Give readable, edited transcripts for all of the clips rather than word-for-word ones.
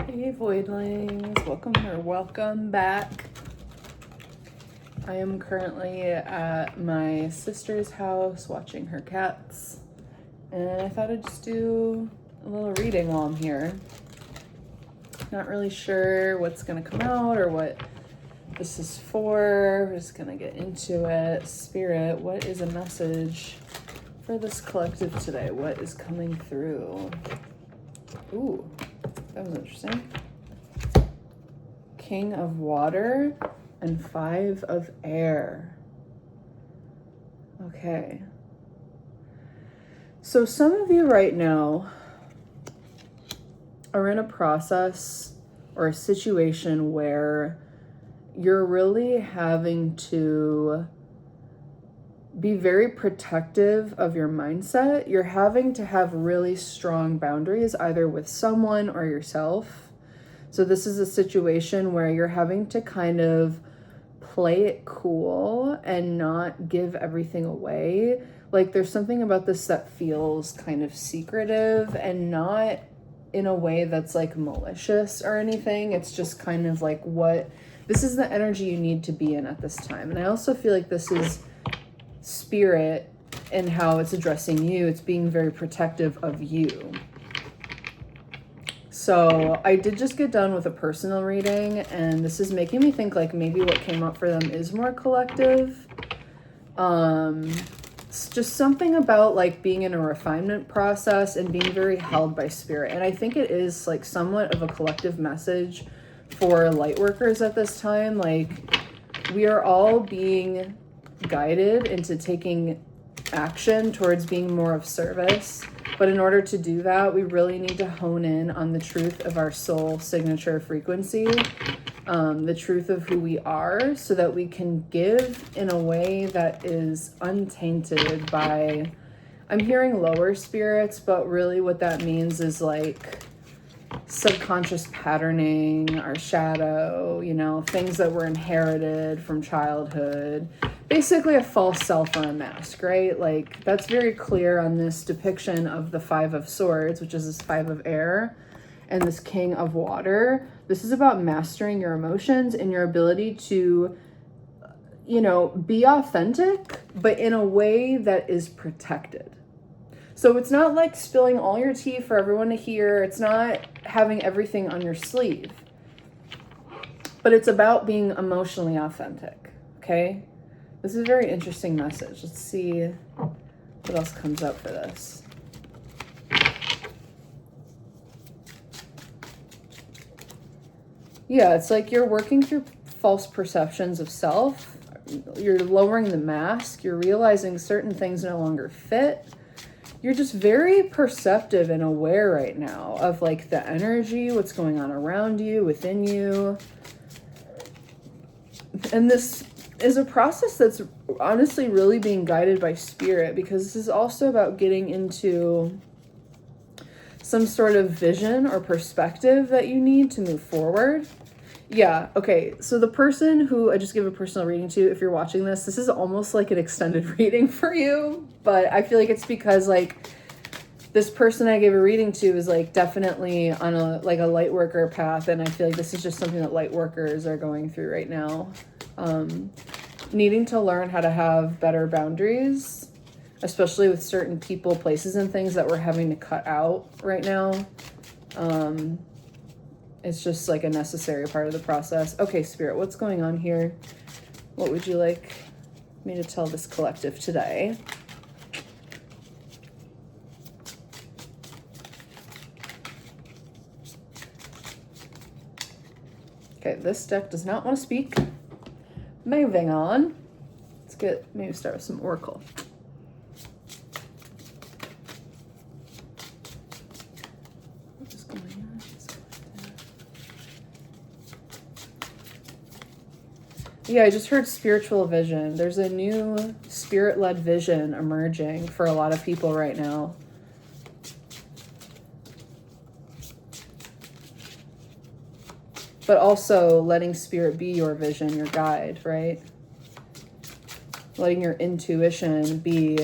Hey voidlings, welcome back. I am currently at my sister's house watching her cats, and I thought I'd just do a little reading while I'm here. Not really sure what's gonna come out or what this is for. We're just gonna get into it. Spirit, what is a message for this collective today? What is coming through? Ooh, that was interesting. King of Water and 5 of Air. Okay. So some of you right now are in a process or a situation where you're really having to be very protective of your mindset. You're having to have really strong boundaries, either with someone or yourself. So this is a situation where you're having to kind of play it cool and not give everything away. Like there's something about this that feels kind of secretive and not in a way that's like malicious or anything. It's just kind of like this is the energy you need to be in at this time. And I also feel like this is spirit and how it's addressing you. It's being very protective of you. So I did just get done with a personal reading, and this is making me think like maybe what came up for them is more collective. It's just something about like being in a refinement process and being very held by spirit. And I think it is like somewhat of a collective message for light workers at this time. Like we are all being guided into taking action towards being more of service. But in order to do that, we really need to hone in on the truth of our soul signature frequency, the truth of who we are, so that we can give in a way that is untainted by, I'm hearing lower spirits, but really what that means is like subconscious patterning, our shadow, things that were inherited from childhood. Basically a false self or a mask, right? Like that's very clear on this depiction of the 5 of Swords, which is this 5 of Air, and this King of Water. This is about mastering your emotions and your ability to, be authentic, but in a way that is protected. So it's not like spilling all your tea for everyone to hear. It's not having everything on your sleeve, but it's about being emotionally authentic, okay? This is a very interesting message. Let's see what else comes up for this. Yeah, it's like you're working through false perceptions of self. You're lowering the mask. You're realizing certain things no longer fit. You're just very perceptive and aware right now of like the energy, what's going on around you, within you. And this is a process that's honestly really being guided by spirit, because this is also about getting into some sort of vision or perspective that you need to move forward. Yeah, okay, so the person who I just gave a personal reading to, if you're watching this is almost like an extended reading for you, but I feel like it's because like this person I gave a reading to is like definitely on a light worker path, and I feel like this is just something that light workers are going through right now. Needing to learn how to have better boundaries, especially with certain people, places, and things that we're having to cut out right now. It's just like a necessary part of the process. Okay, Spirit, what's going on here? What would you like me to tell this collective today? Okay, this deck does not want to speak. Moving on. Let's maybe start with some Oracle. What is going on? Yeah, I just heard spiritual vision. There's a new spirit-led vision emerging for a lot of people right now. But also letting spirit be your vision, your guide, right? Letting your intuition be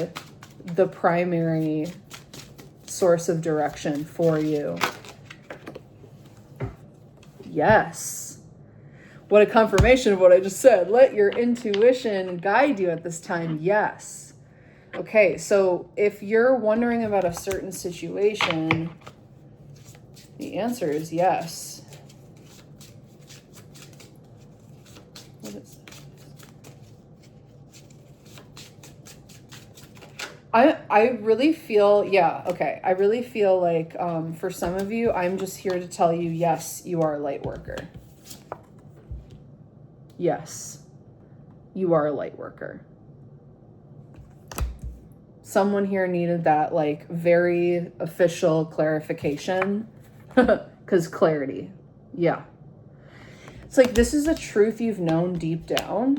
the primary source of direction for you. Yes. What a confirmation of what I just said. Let your intuition guide you at this time. Yes. Okay, so if you're wondering about a certain situation, the answer is yes. What is this? I really feel, yeah, okay. I really feel like for some of you, I'm just here to tell you, yes, you are a light worker. Yes, you are a light worker. Someone here needed that like very official clarification because clarity. Yeah. It's like this is a truth you've known deep down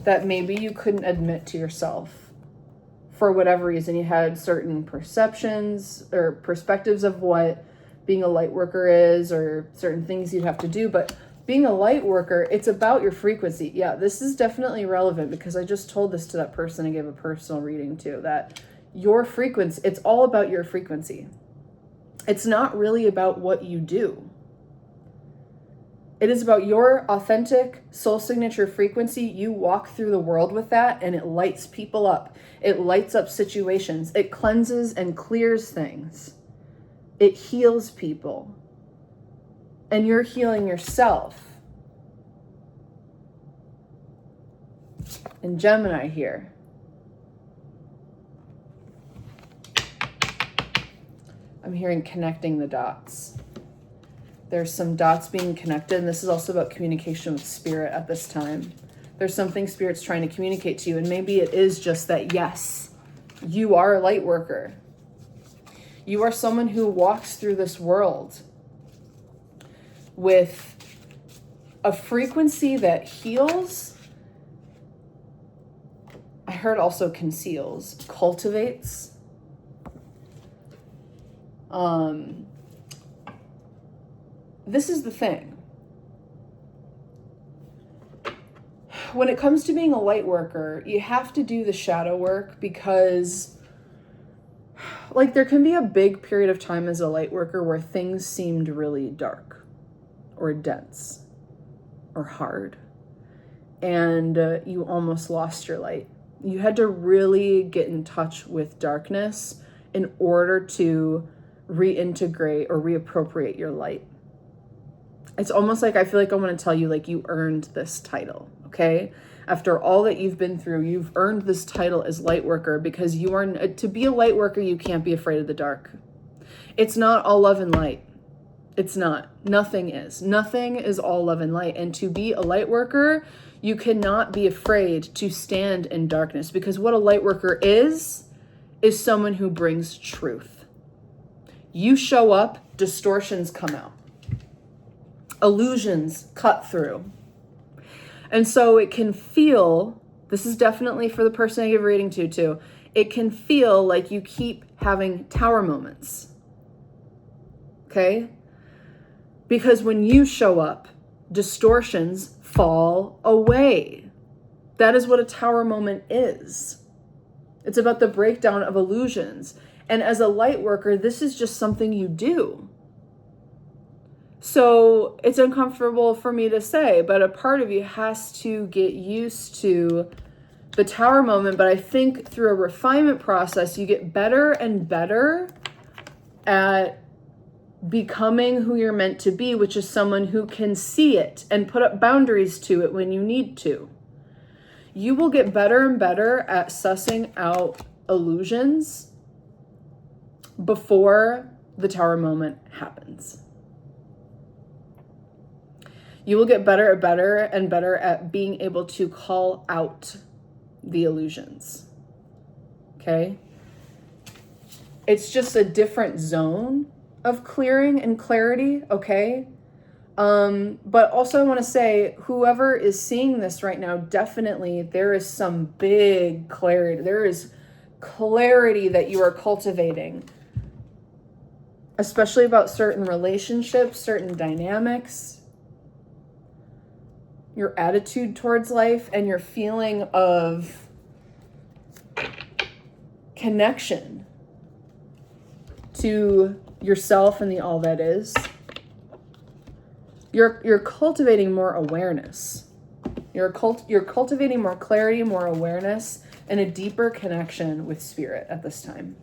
that maybe you couldn't admit to yourself for whatever reason. You had certain perceptions or perspectives of what being a light worker is or certain things you'd have to do, but being a light worker, it's about your frequency. Yeah, this is definitely relevant because I just told this to that person I gave a personal reading to, that your frequency, it's all about your frequency. It's not really about what you do. It is about your authentic soul signature frequency. You walk through the world with that and it lights people up. It lights up situations. It cleanses and clears things. It heals people. And you're healing yourself. And Gemini here. I'm hearing connecting the dots. There's some dots being connected, and this is also about communication with spirit at this time. There's something spirit's trying to communicate to you, and maybe it is just that, yes, you are a light worker. You are someone who walks through this world with a frequency that heals. I heard also conceals, cultivates. This is the thing. When it comes to being a light worker, you have to do the shadow work because like there can be a big period of time as a light worker where things seemed really dark or dense or hard, and you almost lost your light. You had to really get in touch with darkness in order to reintegrate or reappropriate your light. It's almost like I feel like I want to tell you, like, you earned this title, okay? After all that you've been through, you've earned this title as light worker because you are, to be a light worker, you can't be afraid of the dark. It's not all love and light. It's not. Nothing is. Nothing is all love and light. And to be a light worker, you cannot be afraid to stand in darkness, because what a light worker is someone who brings truth. You show up, distortions come out. Illusions cut through. And so it can feel, this is definitely for the person I give a reading to too, it can feel like you keep having tower moments. Okay? Because when you show up, distortions fall away. That is what a tower moment is. It's about the breakdown of illusions. And as a light worker, this is just something you do. So it's uncomfortable for me to say, but a part of you has to get used to the tower moment. But I think through a refinement process, you get better and better at becoming who you're meant to be, which is someone who can see it and put up boundaries to it when you need to. You will get better and better at sussing out illusions before the tower moment happens. You will get better and better at being able to call out the illusions. Okay? It's just a different zone of clearing and clarity, okay? But also I want to say, whoever is seeing this right now, definitely there is some big clarity. There is clarity that you are cultivating, especially about certain relationships, certain dynamics, your attitude towards life, and your feeling of connection to yourself and the all that is. You're cultivating more awareness. You're cultivating more clarity, more awareness, and a deeper connection with spirit at this time.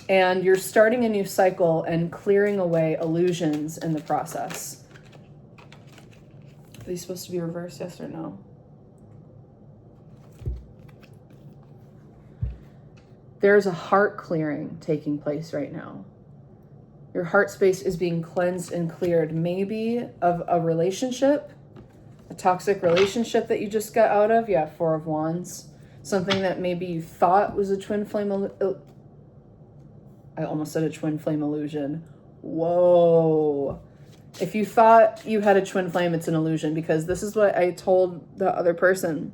And you're starting a new cycle and clearing away illusions in the process. Are these supposed to be reversed, yes or no? There's a heart clearing taking place right now. Your heart space is being cleansed and cleared, maybe of a relationship, a toxic relationship that you just got out of. Yeah, Four of Wands. Something that maybe you thought was a twin flame. I almost said a twin flame illusion. Whoa. If you thought you had a twin flame, it's an illusion, because this is what I told the other person.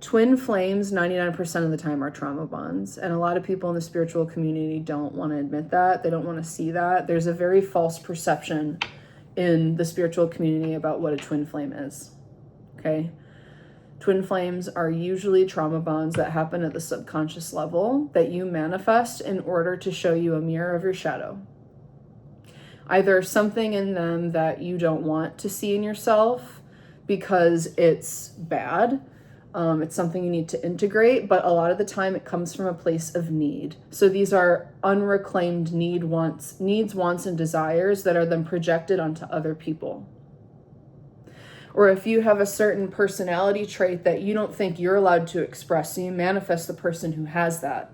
Twin flames 99% of the time are trauma bonds, and a lot of people in the spiritual community don't want to admit that. They don't want to see that. There's a very false perception in the spiritual community about what a twin flame is. Okay? Twin flames are usually trauma bonds that happen at the subconscious level that you manifest in order to show you a mirror of your shadow. Either something in them that you don't want to see in yourself because it's bad. It's something you need to integrate, but a lot of the time it comes from a place of need. So these are unreclaimed needs, wants, and desires that are then projected onto other people. Or if you have a certain personality trait that you don't think you're allowed to express, so you manifest the person who has that.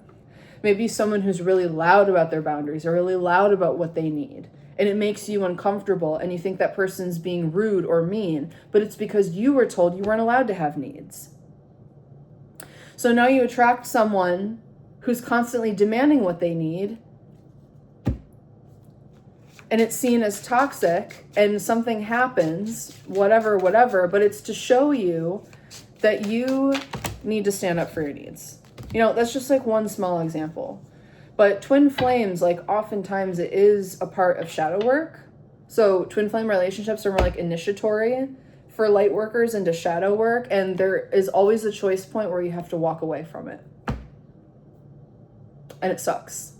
Maybe someone who's really loud about their boundaries or really loud about what they need. And it makes you uncomfortable and you think that person's being rude or mean, but it's because you were told you weren't allowed to have needs. So now you attract someone who's constantly demanding what they need, and it's seen as toxic, and something happens, whatever, but it's to show you that you need to stand up for your needs. You know, that's just like one small example. But twin flames, like oftentimes it is a part of shadow work. So twin flame relationships are more like initiatory for light workers into shadow work, and there is always a choice point where you have to walk away from it. And it sucks.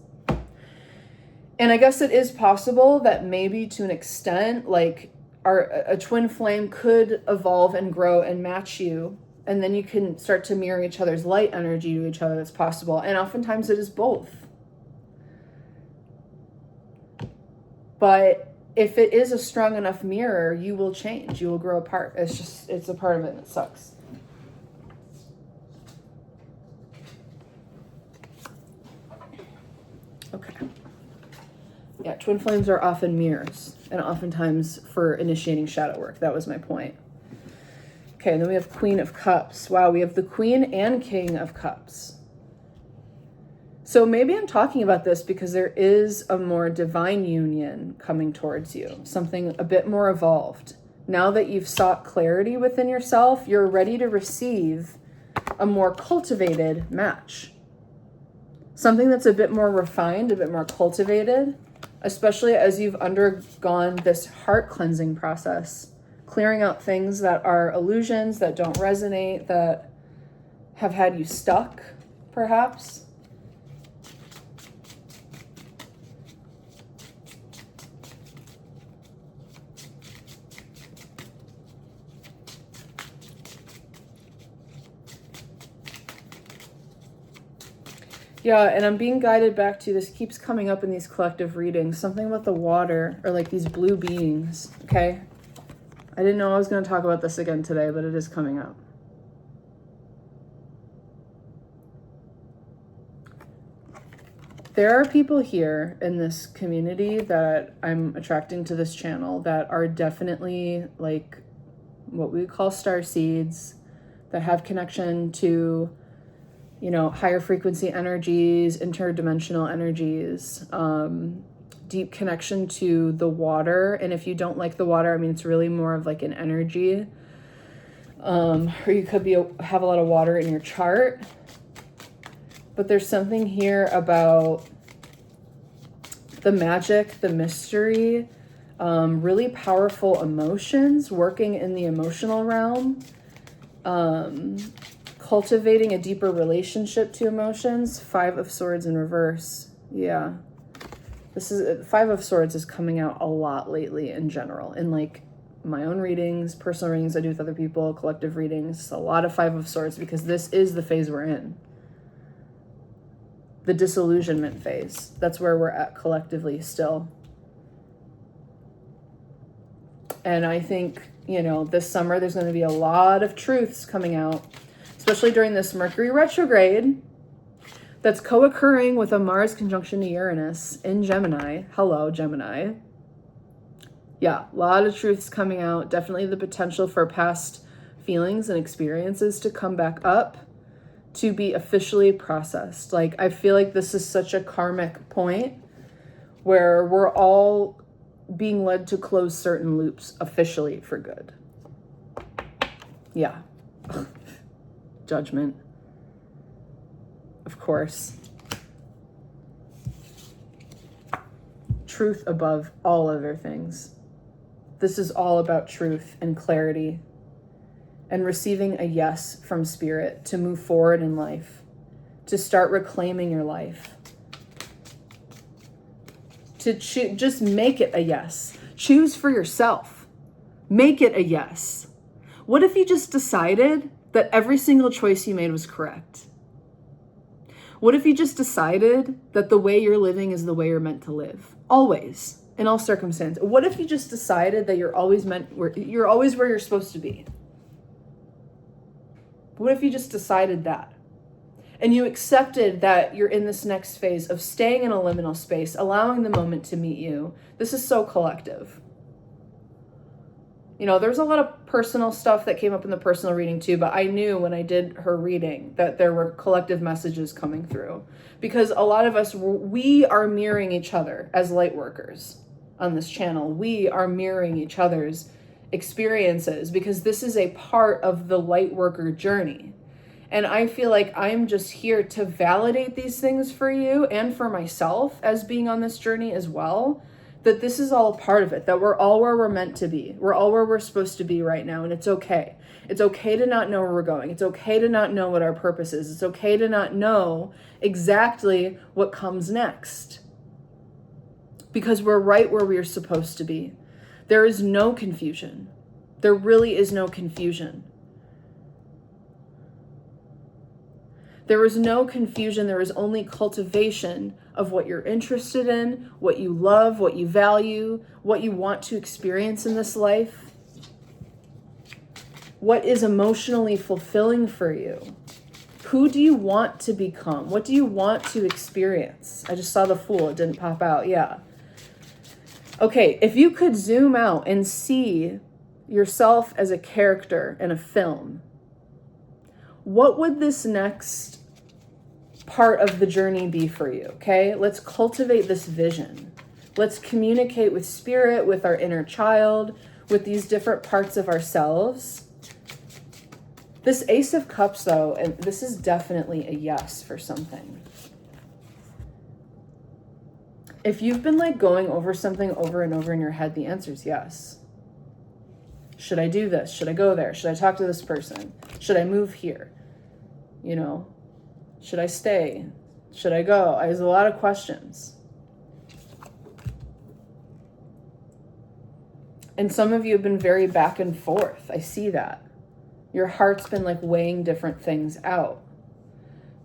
And I guess it is possible that maybe to an extent, like a twin flame could evolve and grow and match you, and then you can start to mirror each other's light energy to each other. That's possible. And oftentimes it is both. But if it is a strong enough mirror, you will change. You will grow apart. It's a part of it, and it sucks. Okay. Yeah, twin flames are often mirrors, and oftentimes for initiating shadow work. That was my point. Okay, and then we have Queen of Cups. Wow, we have the Queen and King of Cups. So maybe I'm talking about this because there is a more divine union coming towards you, something a bit more evolved. Now that you've sought clarity within yourself, you're ready to receive a more cultivated match. Something that's a bit more refined, a bit more cultivated, especially as you've undergone this heart cleansing process, clearing out things that are illusions, that don't resonate, that have had you stuck, perhaps. Yeah, and I'm being guided back to, this keeps coming up in these collective readings, something about the water, or like these blue beings, okay? I didn't know I was going to talk about this again today, but it is coming up. There are people here in this community that I'm attracting to this channel that are definitely like what we would call star seeds, that have connection to, you know, higher frequency energies, interdimensional energies, deep connection to the water. And if you don't like the water, I mean, it's really more of like an energy. Or you could have a lot of water in your chart. But there's something here about the magic, the mystery, really powerful emotions, working in the emotional realm, cultivating a deeper relationship to emotions. 5 of Swords in reverse. Yeah. This is, Five of Swords is coming out a lot lately in general, in like my own readings, personal readings I do with other people, collective readings, a lot of Five of Swords, because this is the phase we're in. The disillusionment phase. That's where we're at collectively still. And I think, this summer there's going to be a lot of truths coming out, especially during this Mercury retrograde that's co-occurring with a Mars conjunction to Uranus in Gemini. Hello, Gemini. Yeah, a lot of truths coming out. Definitely the potential for past feelings and experiences to come back up, to be officially processed. Like, I feel like this is such a karmic point where we're all being led to close certain loops officially for good. Yeah. Judgment. Of course. Truth above all other things. This is all about truth and clarity and receiving a yes from spirit to move forward in life, to start reclaiming your life, to just make it a yes. Choose for yourself. Make it a yes. What if you just decided that every single choice you made was correct? What if you just decided that the way you're living is the way you're meant to live? Always, in all circumstances. What if you just decided that you're always where you're supposed to be? What if you just decided that? And you accepted that you're in this next phase of staying in a liminal space, allowing the moment to meet you. This is so collective. There's a lot of personal stuff that came up in the personal reading too, but I knew when I did her reading that there were collective messages coming through, because a lot of us, we are mirroring each other as light workers on this channel. We are mirroring each other's experiences because this is a part of the light worker journey. And I feel like I'm just here to validate these things for you and for myself as being on this journey as well, that this is all a part of it, that we're all where we're meant to be. We're all where we're supposed to be right now, and it's okay. It's okay to not know where we're going. It's okay to not know what our purpose is. It's okay to not know exactly what comes next, because we're right where we're supposed to be. There is no confusion. There really is no confusion. There is no confusion. There is only cultivation of what you're interested in, what you love, what you value, what you want to experience in this life, what is emotionally fulfilling for you. Who do you want to become? What do you want to experience? I just saw the Fool. It didn't pop out. Yeah. Okay, if you could zoom out and see yourself as a character in a film, what would this next part of the journey be for you? Okay, let's cultivate this vision. Let's communicate with spirit, with our inner child, with these different parts of ourselves. This Ace of Cups, though, and this is definitely a yes for something. If you've been like going over something over and over in your head, the answer is yes. Should I do this? Should I go there? Should I talk to this person? Should I move here? Should I stay? Should I go? There's a lot of questions. And some of you have been very back and forth. I see that. Your heart's been like weighing different things out.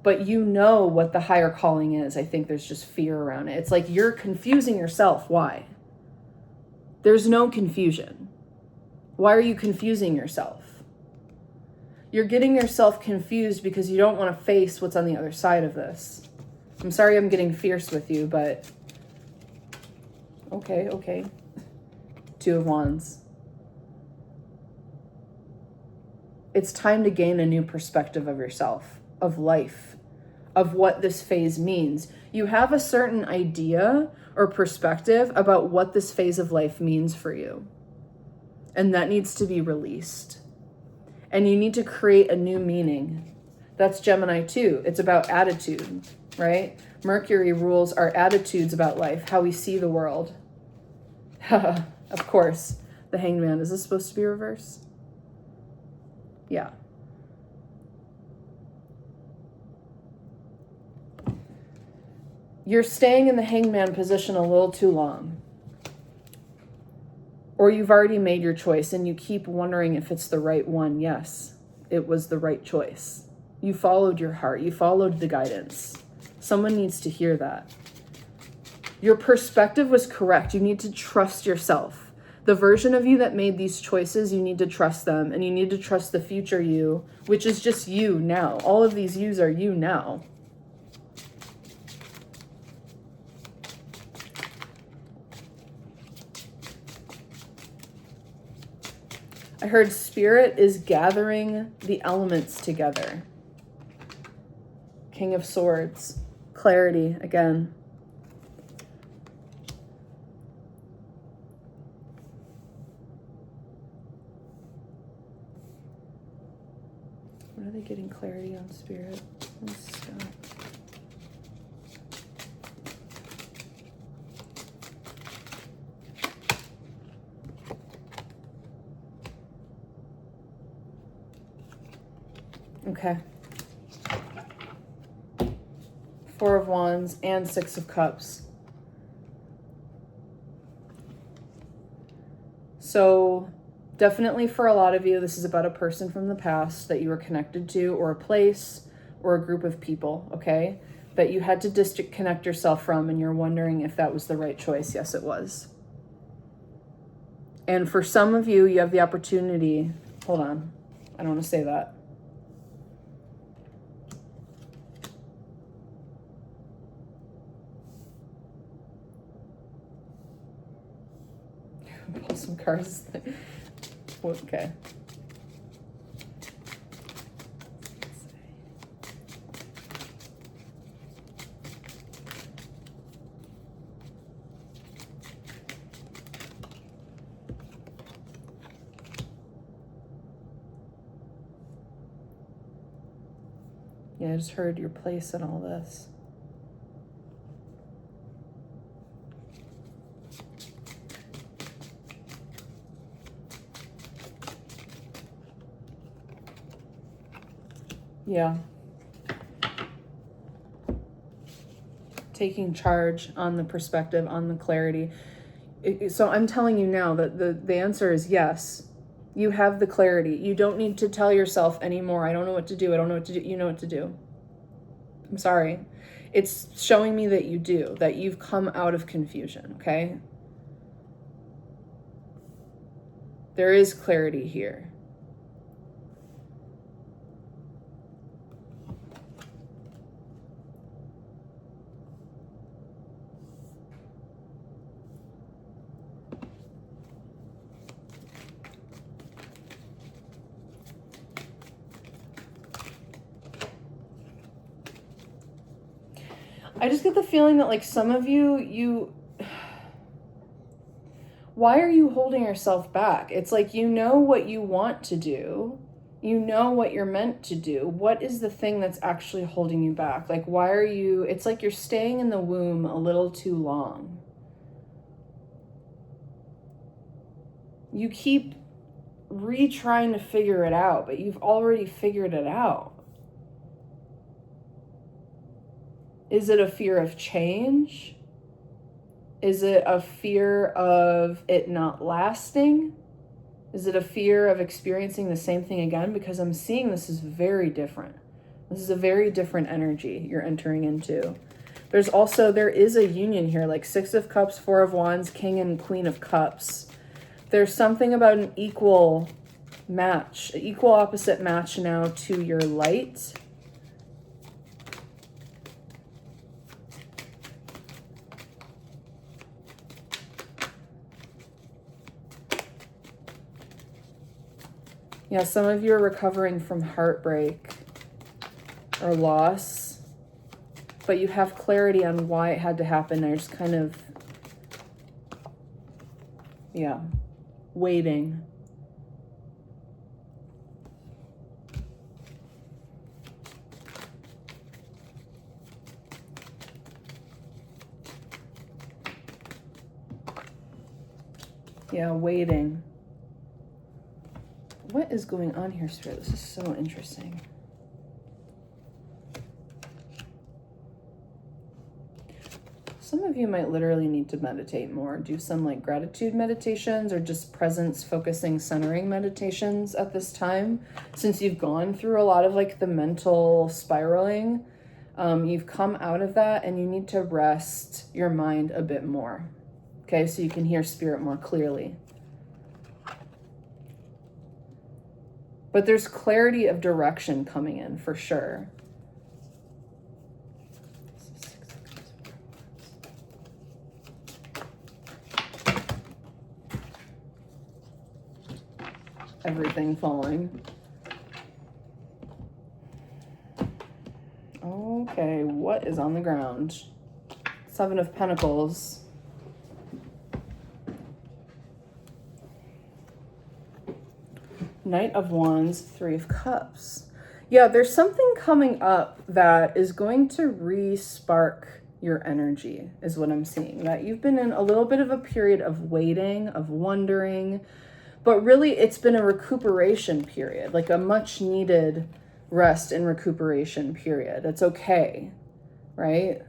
But you know what the higher calling is. I think there's just fear around it. It's like you're confusing yourself. Why? There's no confusion. Why are you confusing yourself? You're getting yourself confused because you don't want to face what's on the other side of this. I'm sorry I'm getting fierce with you, but okay. Two of Wands. It's time to gain a new perspective of yourself, of life, of what this phase means. You have a certain idea or perspective about what this phase of life means for you. And that needs to be released. And you need to create a new meaning. That's Gemini too. It's about attitude, right? Mercury rules our attitudes about life, how we see the world. Of course, the Hanged Man. Is this supposed to be reversed? Yeah. You're staying in the hangman position a little too long. Or you've already made your choice and you keep wondering if it's the right one. Yes, it was the right choice. You followed your heart. You followed the guidance. Someone needs to hear that. Your perspective was correct. You need to trust yourself. The version of you that made these choices, you need to trust them. And you need to trust the future you, which is just you now. All of these yous are you now. I heard spirit is gathering the elements together. King of Swords. Clarity again. What are they getting clarity on, spirit? Let's stop. Okay. Four of Wands and Six of Cups. So definitely for a lot of you, this is about a person from the past that you were connected to, or a place, or a group of people, okay? That you had to disconnect yourself from, and you're wondering if that was the right choice. Yes, it was. And for some of you, you have the opportunity. Hold on. I don't want to say that. Pull some cards. Okay. Yeah, I just heard your place in all this. Yeah. Taking charge on the perspective, on the clarity. So I'm telling you now that the answer is yes. You have the clarity. You don't need to tell yourself anymore, I don't know what to do. I don't know what to do. You know what to do. I'm sorry. It's showing me that you do, that you've come out of confusion, okay? There is clarity here. I just get the feeling that like some of you, why are you holding yourself back? It's like, you know what you want to do. You know what you're meant to do. What is the thing that's actually holding you back? Like, why are you, it's like you're staying in the womb a little too long. You keep retrying to figure it out, but you've already figured it out. Is it a fear of change? Is it a fear of it not lasting? Is it a fear of experiencing the same thing again? Because I'm seeing this is very different. This is a very different energy you're entering into. There is a union here, like Six of Cups, Four of Wands, King and Queen of Cups. There's something about an equal match, an equal opposite match now to your light. Yeah, some of you are recovering from heartbreak or loss, but you have clarity on why it had to happen. They're just kind of, yeah, waiting. Yeah, waiting. What is going on here, Spirit? This is so interesting. Some of you might literally need to meditate more. Do some like gratitude meditations or just presence focusing, centering meditations at this time. Since you've gone through a lot of like the mental spiraling, you've come out of that and you need to rest your mind a bit more. Okay, so you can hear spirit more clearly. But there's clarity of direction coming in for sure. Everything falling. Okay, what is on the ground? Seven of Pentacles. Knight of Wands, Three of Cups. Yeah, there's something coming up that is going to re-spark your energy, is what I'm seeing. That you've been in a little bit of a period of waiting, of wondering, but really it's been a recuperation period, like a much needed rest and recuperation period. It's okay, right?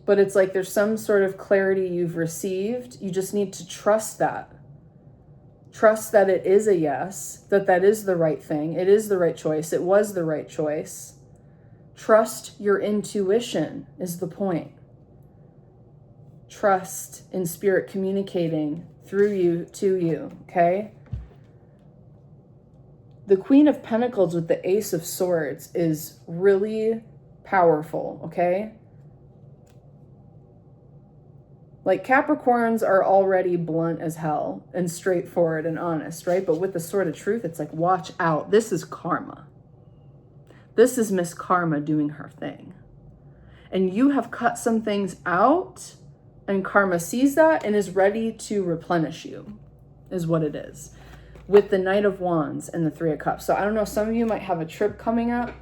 But it's like there's some sort of clarity you've received. You just need to trust that. Trust that it is a yes, that is the right thing. It is the right choice. It was the right choice. Trust your intuition is the point. Trust in spirit communicating through you to you, okay? The Queen of Pentacles with the Ace of Swords is really powerful, okay? Like Capricorns are already blunt as hell and straightforward and honest, right? But with the Sword of Truth, it's like, watch out. This is karma. This is Miss Karma doing her thing. And you have cut some things out, and karma sees that and is ready to replenish you, is what it is. With the Knight of Wands and the Three of Cups. So I don't know, some of you might have a trip coming up,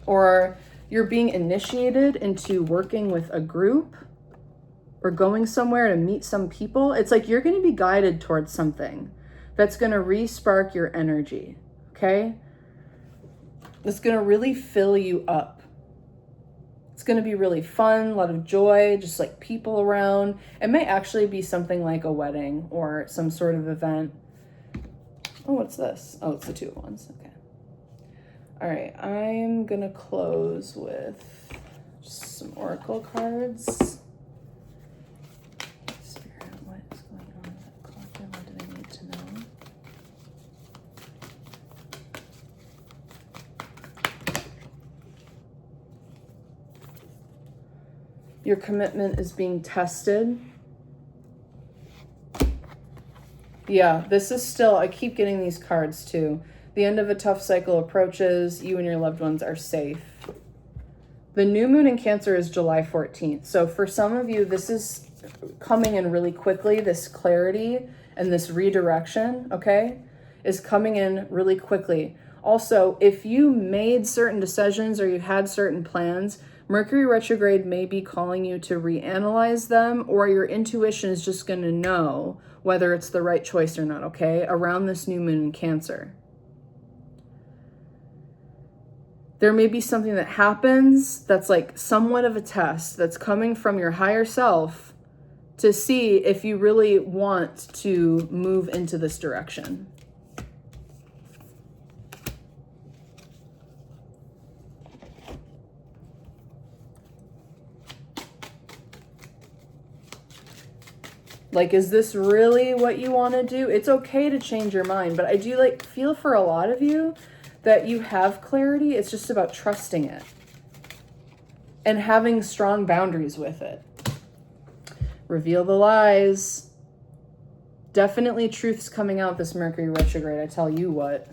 or you're being initiated into working with a group, or going somewhere to meet some people. It's like you're going to be guided towards something that's going to re-spark your energy, okay? It's going to really fill you up. It's going to be really fun, a lot of joy, just like people around. It may actually be something like a wedding or some sort of event. Oh, what's this? Oh, it's the Two of Wands. Okay. All right, I'm going to close with just some oracle cards. Your commitment is being tested. Yeah, this is still, I keep getting these cards too. The end of a tough cycle approaches. You and your loved ones are safe. The new moon in Cancer is July 14th. So for some of you, this is coming in really quickly. This clarity and this redirection, okay, is coming in really quickly. Also, if you made certain decisions or you had certain plans, Mercury retrograde may be calling you to reanalyze them, or your intuition is just going to know whether it's the right choice or not, okay? Around this new moon in Cancer. There may be something that happens that's like somewhat of a test that's coming from your higher self to see if you really want to move into this direction. Like, is this really what you want to do? It's okay to change your mind, but I do like feel for a lot of you that you have clarity. It's just about trusting it and having strong boundaries with it. Reveal the lies. Definitely truth's coming out this Mercury retrograde. I tell you what,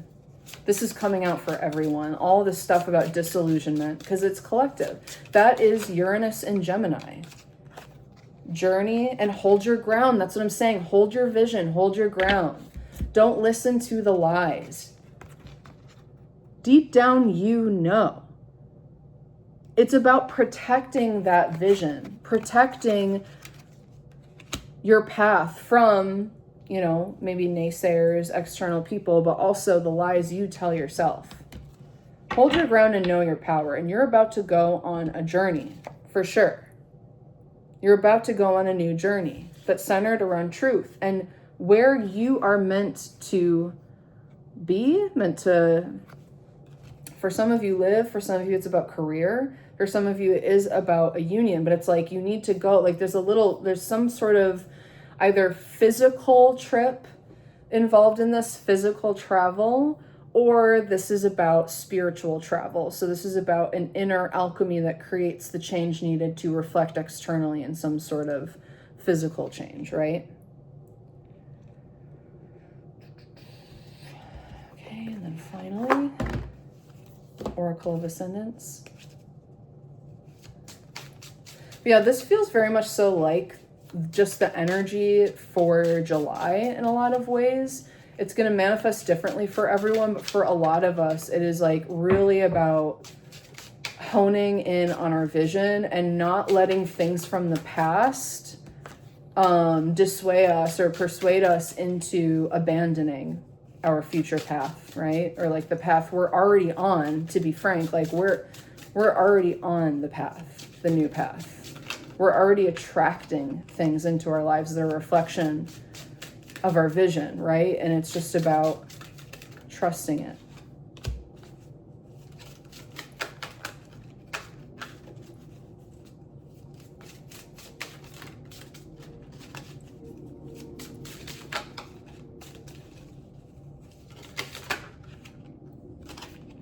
this is coming out for everyone. All this stuff about disillusionment, because it's collective. That is Uranus and Gemini. Journey and hold your ground. That's what I'm saying. Hold your vision, hold your ground. Don't listen to the lies. Deep down, you know. It's about protecting that vision, protecting your path from, you know, maybe naysayers, external people, but also the lies you tell yourself. Hold your ground and know your power. And you're about to go on a journey. for sure. You're about to go on a new journey that's centered around truth and where you are meant to be, for some of you live, for some of you it's about career, for some of you it is about a union, but it's like you need to go, like there's some sort of either physical trip involved in this, physical travel, or this is about spiritual travel. So this is about an inner alchemy that creates the change needed to reflect externally in some sort of physical change, right? Okay, and then finally, Oracle of Ascendance. But yeah, this feels very much so like just the energy for July in a lot of ways. It's going to manifest differently for everyone, but for a lot of us, it is like really about honing in on our vision and not letting things from the past dissuade us or persuade us into abandoning our future path, right? Or like the path we're already on, to be frank, like we're already on the path, the new path. We're already attracting things into our lives that are a reflection of our vision, right? And it's just about trusting it.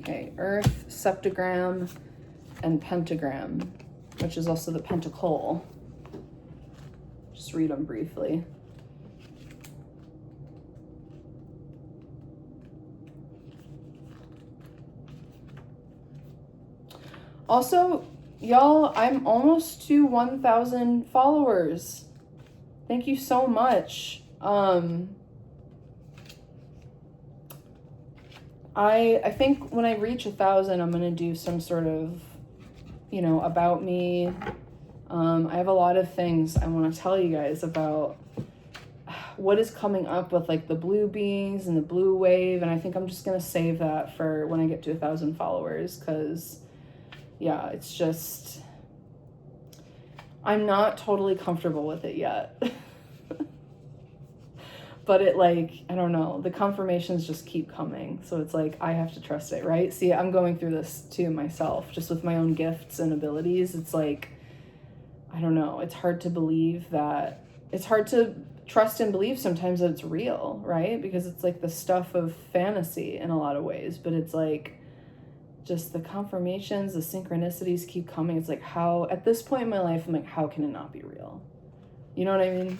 Okay, Earth, septagram, and pentagram, which is also the pentacle. Just read them briefly. Also, y'all, I'm almost to 1,000 followers. Thank you so much. I think when I reach 1,000, I'm gonna do some sort of, about me. I have a lot of things I want to tell you guys about what is coming up with like the blue beings and the blue wave, and I think I'm just gonna save that for when I get to 1,000 followers, because yeah, it's just, I'm not totally comfortable with it yet. But it, like, I don't know, the confirmations just keep coming. So it's like, I have to trust it, right? See, I'm going through this too myself, just with my own gifts and abilities. It's like, I don't know, it's hard to believe that, it's hard to trust and believe sometimes that it's real, right? Because it's like the stuff of fantasy in a lot of ways, but it's like, just the confirmations, the synchronicities keep coming. It's like, how, at this point in my life, I'm like, how can it not be real? You know what I mean?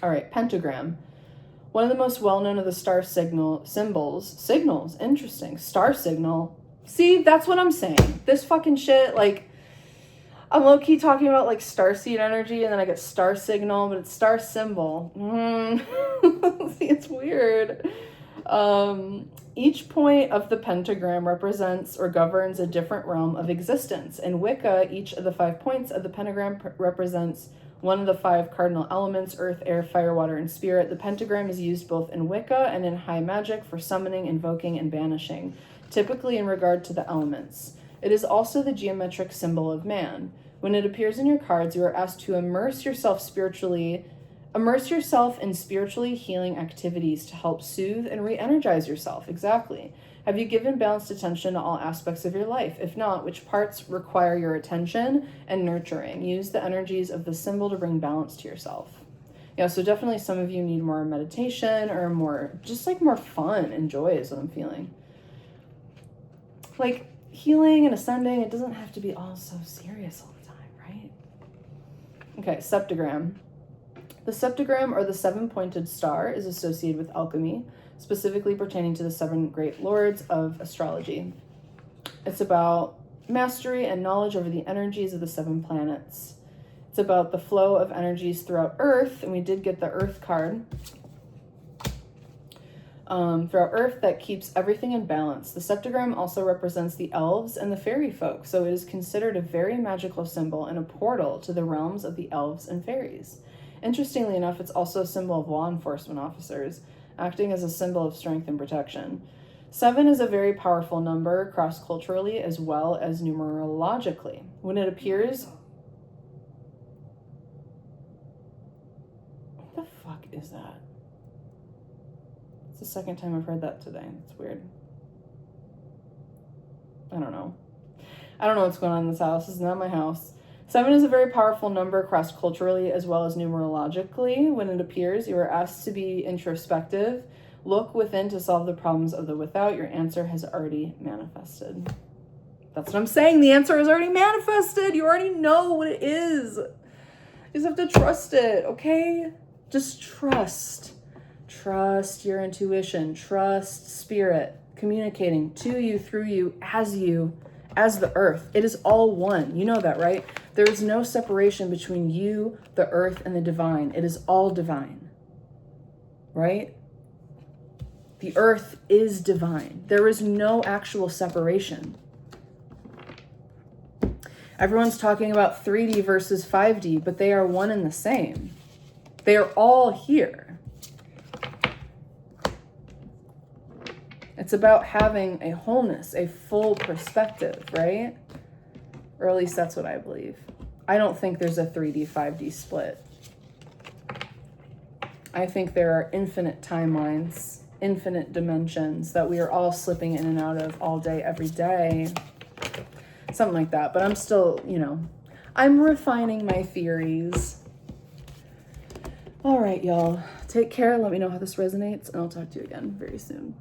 All right, pentagram. One of the most well-known of the star signals, interesting, star signal. See, that's what I'm saying. This fucking shit, like, I'm low-key talking about, like, starseed energy, and then I get star signal, but it's star symbol. See, it's weird. Each point of the pentagram represents or governs a different realm of existence. In Wicca, each of the 5 points of the pentagram represents one of the 5 cardinal elements: earth, air, fire, water, and spirit. The pentagram is used both in Wicca and in high magic for summoning, invoking, and banishing, typically in regard to the elements. It is also the geometric symbol of man. When it appears in your cards, you are asked to immerse yourself in spiritually healing activities to help soothe and re-energize yourself. Exactly. Have you given balanced attention to all aspects of your life? If not, which parts require your attention and nurturing? Use the energies of the symbol to bring balance to yourself. Yeah, so definitely some of you need more meditation or more fun and joy is what I'm feeling. Like healing and ascending, it doesn't have to be all so serious all the time, right? Okay, septagram. The septagram, or the 7-pointed star, is associated with alchemy, specifically pertaining to the 7 great lords of astrology. It's about mastery and knowledge over the energies of the 7 planets. It's about the flow of energies throughout Earth, and we did get the Earth card. Throughout Earth, that keeps everything in balance. The septagram also represents the elves and the fairy folk, so it is considered a very magical symbol and a portal to the realms of the elves and fairies. Interestingly enough, it's also a symbol of law enforcement officers, acting as a symbol of strength and protection. 7 is a very powerful number cross-culturally as well as numerologically. When it appears... What the fuck is that? It's the second time I've heard that today. It's weird. I don't know what's going on in this house. This is not my house. 7 is a very powerful number cross-culturally as well as numerologically. When it appears, you are asked to be introspective. Look within to solve the problems of the without. Your answer has already manifested. That's what I'm saying. The answer is already manifested. You already know what it is. You just have to trust it, okay? Just trust. Trust your intuition. Trust spirit communicating to you, through you, as the earth. It is all one. You know that, right? There is no separation between you, the earth, and the divine. It is all divine, right? The earth is divine. There is no actual separation. Everyone's talking about 3D versus 5D, but they are one and the same. They are all here. It's about having a wholeness, a full perspective, right? Or at least that's what I believe. I don't think there's a 3D, 5D split. I think there are infinite timelines, infinite dimensions that we are all slipping in and out of all day, every day. Something like that. But I'm still, I'm refining my theories. All right, y'all. Take care. Let me know how this resonates, and I'll talk to you again very soon.